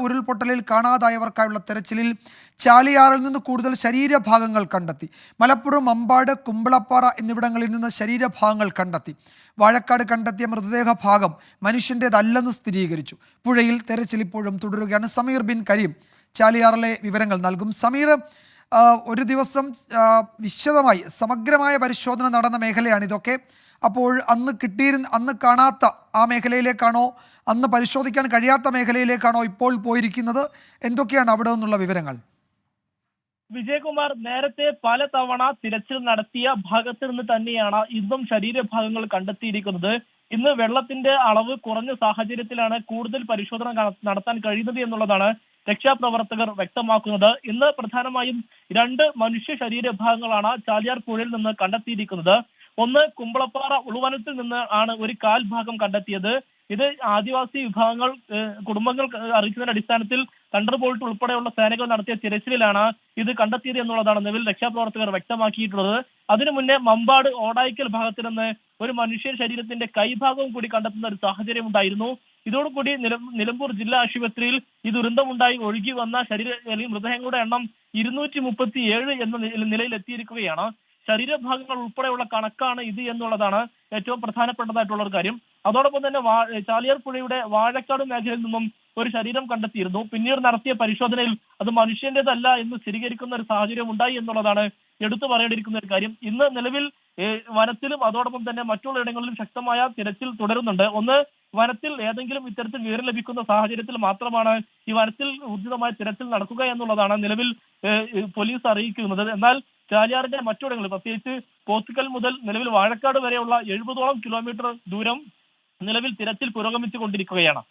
ഉരുൾപൊട്ടലിൽ കാണാതായവർക്കായുള്ള തെരച്ചിലിൽ ചാലിയാറിൽ നിന്ന് കൂടുതൽ ശരീരഭാഗങ്ങൾ കണ്ടെത്തി. മലപ്പുറം, അമ്പാട്, കുമ്പളപ്പാറ എന്നിവിടങ്ങളിൽ നിന്ന് ശരീരഭാഗങ്ങൾ കണ്ടെത്തി. വാഴക്കാട് കണ്ടെത്തിയ മൃതദേഹ ഭാഗം മനുഷ്യൻ്റേതല്ലെന്ന് സ്ഥിരീകരിച്ചു. പുഴയിൽ തെരച്ചിൽ ഇപ്പോഴും തുടരുകയാണ്. സമീർ ബിൻ കരീം ചാലിയാറിലെ വിവരങ്ങൾ നൽകും. സമീർ, ഒരു ദിവസം വിശദമായി സമഗ്രമായ പരിശോധന നടന്ന മേഖലയാണ് ഇതൊക്കെ. അപ്പോൾ അന്ന് കാണാത്ത ആ മേഖലയിലേക്കാണോ, അന്ന് പരിശോധിക്കാൻ കഴിയാത്ത മേഖലയിലേക്കാണോ ഇപ്പോൾ പോയിരിക്കുന്നത്? എന്തൊക്കെയാണ് അവിടെ നിന്നുള്ള വിവരങ്ങൾ? വിജയകുമാർ, നേരത്തെ പല തവണ തിരച്ചിൽ നടത്തിയ ഭാഗത്ത് നിന്ന് തന്നെയാണ് ഇന്നും ശരീരഭാഗങ്ങൾ കണ്ടെത്തിയിരിക്കുന്നത്. ഇന്ന് വെള്ളത്തിന്റെ അളവ് കുറഞ്ഞ സാഹചര്യത്തിലാണ് കൂടുതൽ പരിശോധന നടത്താൻ കഴിയുന്നത് എന്നുള്ളതാണ് രക്ഷാപ്രവർത്തകർ വ്യക്തമാക്കുന്നത്. ഇന്ന് പ്രധാനമായും 2 മനുഷ്യ ശരീരഭാഗങ്ങളാണ് ചാലിയാർ പുഴയിൽ നിന്ന് കണ്ടെത്തിയിരിക്കുന്നത്. ഒന്ന്, കുമ്പളപ്പാറ ഉൾവനത്തിൽ നിന്ന് ആണ് ഒരു കാൽ ഭാഗം കണ്ടെത്തിയത്. ഇത് ആദിവാസി വിഭാഗങ്ങൾ കുടുംബങ്ങൾ അറിയിച്ചതിന്റെ അടിസ്ഥാനത്തിൽ തണ്ടർബോൾട്ട് ഉൾപ്പെടെയുള്ള സേനകൾ നടത്തിയ തിരച്ചിലിലാണ് ഇത് കണ്ടെത്തിയത് എന്നുള്ളതാണ് നിലവിൽ രക്ഷാപ്രവർത്തകർ വ്യക്തമാക്കിയിട്ടുള്ളത്. അതിനു മുന്നേ മമ്പാട് ഓടായിക്കൽ ഭാഗത്ത് നിന്ന് ഒരു മനുഷ്യ ശരീരത്തിന്റെ കൈഭാഗവും കൂടി കണ്ടെത്തുന്ന ഒരു സാഹചര്യം ഉണ്ടായിരുന്നു. ഇതോടുകൂടി നിലമ്പൂർ ജില്ലാ ആശുപത്രിയിൽ ഈ ദുരന്തമുണ്ടായി ഒഴുകി വന്ന മൃതദേഹങ്ങളുടെ എണ്ണം 237 എന്ന നിലയിൽ എത്തിയിരിക്കുകയാണ്. ശരീരഭാഗങ്ങൾ ഉൾപ്പെടെയുള്ള കണക്കാണ് ഇത് എന്നുള്ളതാണ് ഏറ്റവും പ്രധാനപ്പെട്ടതായിട്ടുള്ള ഒരു കാര്യം. അതോടൊപ്പം തന്നെ ചാലിയാർ പുഴയുടെ വാഴക്കാട് മേഖലയിൽ നിന്നും ഒരു ശരീരം കണ്ടെത്തിയിരുന്നു. പിന്നീട് നടത്തിയ പരിശോധനയിൽ അത് മനുഷ്യന്റേതല്ല എന്ന് സ്ഥിരീകരിക്കുന്ന ഒരു സാഹചര്യം ഉണ്ടായി എന്നുള്ളതാണ് എടുത്തു പറയേണ്ടിയിരിക്കുന്ന ഒരു കാര്യം. ഇന്ന് നിലവിൽ വനത്തിലും അതോടൊപ്പം തന്നെ മറ്റുള്ള ഇടങ്ങളിലും ശക്തമായ തിരച്ചിൽ തുടരുന്നുണ്ട്. ഒന്ന്, വനത്തിൽ ഏതെങ്കിലും ഇത്തരത്തിൽ വിവരം ലഭിക്കുന്ന സാഹചര്യത്തിൽ മാത്രമാണ് ഈ വനത്തിൽ ഊർജിതമായ തിരച്ചിൽ നടക്കുക എന്നുള്ളതാണ് നിലവിൽ പോലീസ് അറിയിക്കുന്നത്. എന്നാൽ ചാലിയാറിന്റെ മറ്റിടങ്ങളിൽ, പ്രത്യേകിച്ച് പോത്തുകൽ മുതൽ നിലവിൽ വാഴക്കാട് വരെയുള്ള 70ഓളം കിലോമീറ്റർ ദൂരം നിലവിൽ തിരച്ചിൽ പുരോഗമിച്ചുകൊണ്ടിരിക്കുകയാണ്.